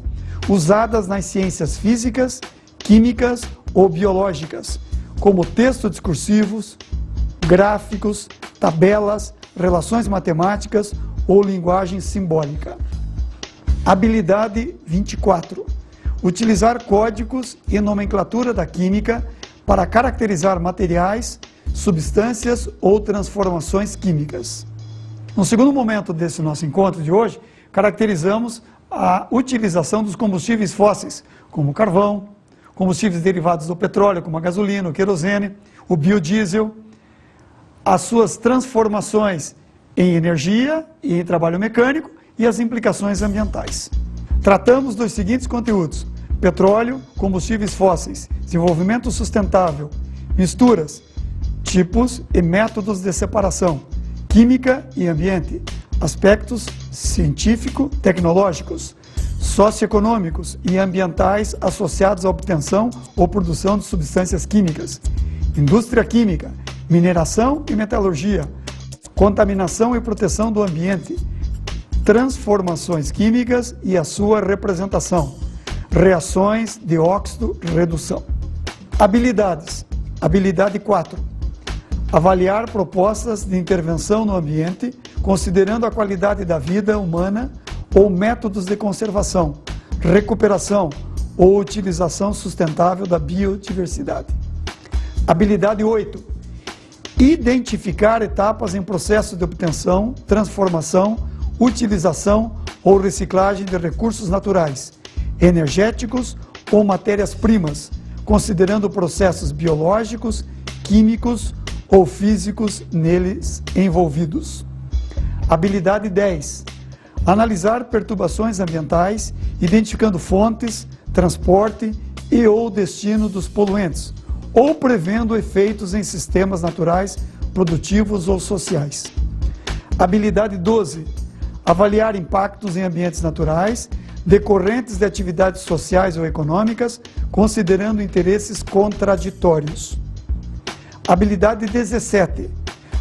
usadas nas ciências físicas, químicas ou biológicas, como textos discursivos, gráficos, tabelas, relações matemáticas ou linguagem simbólica. Habilidade 24. Utilizar códigos e nomenclatura da química para caracterizar materiais, substâncias ou transformações químicas. No segundo momento desse nosso encontro de hoje, caracterizamos a utilização dos combustíveis fósseis, como o carvão, combustíveis derivados do petróleo, como a gasolina, o querosene, o biodiesel, as suas transformações em energia e em trabalho mecânico e as implicações ambientais. Tratamos dos seguintes conteúdos: petróleo, combustíveis fósseis, desenvolvimento sustentável, misturas, tipos e métodos de separação, química e ambiente, aspectos científico-tecnológicos, socioeconômicos e ambientais associados à obtenção ou produção de substâncias químicas, indústria química, mineração e metalurgia, contaminação e proteção do ambiente, transformações químicas e a sua representação, reações de óxido-redução. Habilidades. Habilidade 4. Avaliar propostas de intervenção no ambiente, considerando a qualidade da vida humana ou métodos de conservação, recuperação ou utilização sustentável da biodiversidade. Habilidade 8. Identificar etapas em processo de obtenção, transformação, utilização ou reciclagem de recursos naturais, energéticos ou matérias-primas, considerando processos biológicos, químicos ou físicos neles envolvidos. Habilidade 10. Analisar perturbações ambientais, identificando fontes, transporte e ou destino dos poluentes, ou prevendo efeitos em sistemas naturais, produtivos ou sociais. Habilidade 12. Avaliar impactos em ambientes naturais, decorrentes de atividades sociais ou econômicas, considerando interesses contraditórios. Habilidade 17.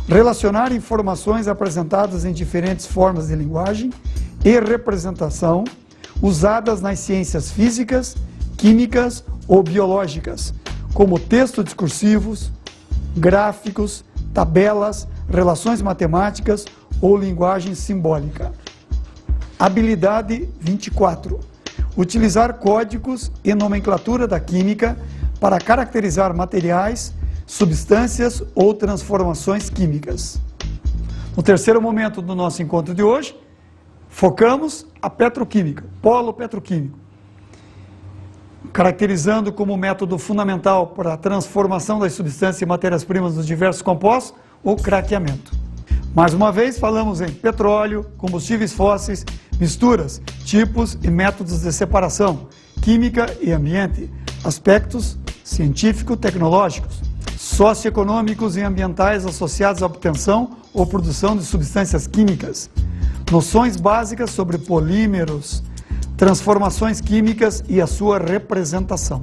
Relacionar informações apresentadas em diferentes formas de linguagem e representação, usadas nas ciências físicas, químicas ou biológicas, como textos discursivos, gráficos, tabelas, relações matemáticas ou linguagem simbólica. Habilidade 24. Utilizar códigos e nomenclatura da química para caracterizar materiais, substâncias ou transformações químicas. No terceiro momento do nosso encontro de hoje, focamos a petroquímica, polo petroquímico, caracterizando como método fundamental para a transformação das substâncias e matérias-primas dos diversos compostos, o craqueamento. Mais uma vez, falamos em petróleo, combustíveis fósseis, misturas, tipos e métodos de separação, química e ambiente, aspectos científico-tecnológicos, socioeconômicos e ambientais associados à obtenção ou produção de substâncias químicas, noções básicas sobre polímeros, transformações químicas e a sua representação.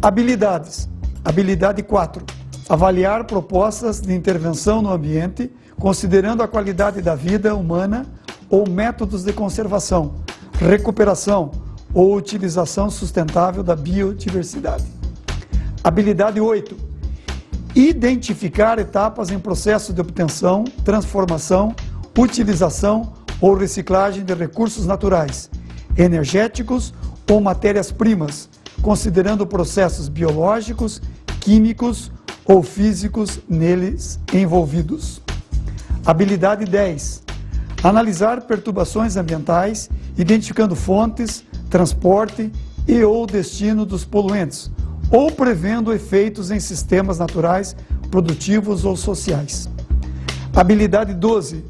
Habilidades. Habilidade 4. Avaliar propostas de intervenção no ambiente, considerando a qualidade da vida humana ou métodos de conservação, recuperação ou utilização sustentável da biodiversidade. Habilidade 8. Identificar etapas em processo de obtenção, transformação, utilização ou reciclagem de recursos naturais, energéticos ou matérias-primas, considerando processos biológicos, químicos ou físicos neles envolvidos. Habilidade 10. Analisar perturbações ambientais, identificando fontes, transporte e ou destino dos poluentes, ou prevendo efeitos em sistemas naturais, produtivos ou sociais. Habilidade 12.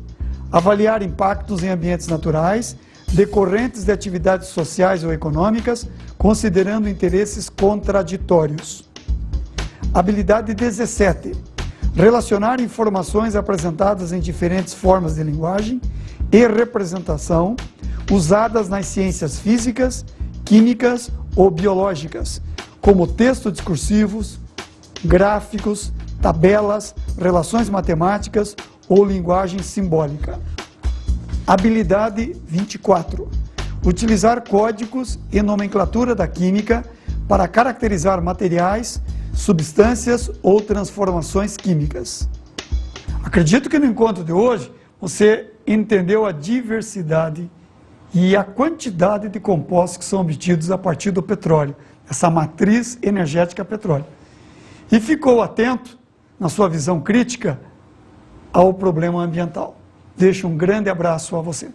Avaliar impactos em ambientes naturais, decorrentes de atividades sociais ou econômicas, considerando interesses contraditórios. Habilidade 17. Relacionar informações apresentadas em diferentes formas de linguagem e representação, usadas nas ciências físicas, químicas ou biológicas, como textos discursivos, gráficos, tabelas, relações matemáticas ou linguagem simbólica. Habilidade 24. Utilizar códigos e nomenclatura da química para caracterizar materiais, substâncias ou transformações químicas. Acredito que no encontro de hoje você entendeu a diversidade e a quantidade de compostos que são obtidos a partir do petróleo, essa matriz energética petróleo. E ficou atento, na sua visão crítica, ao problema ambiental. Deixo um grande abraço a você.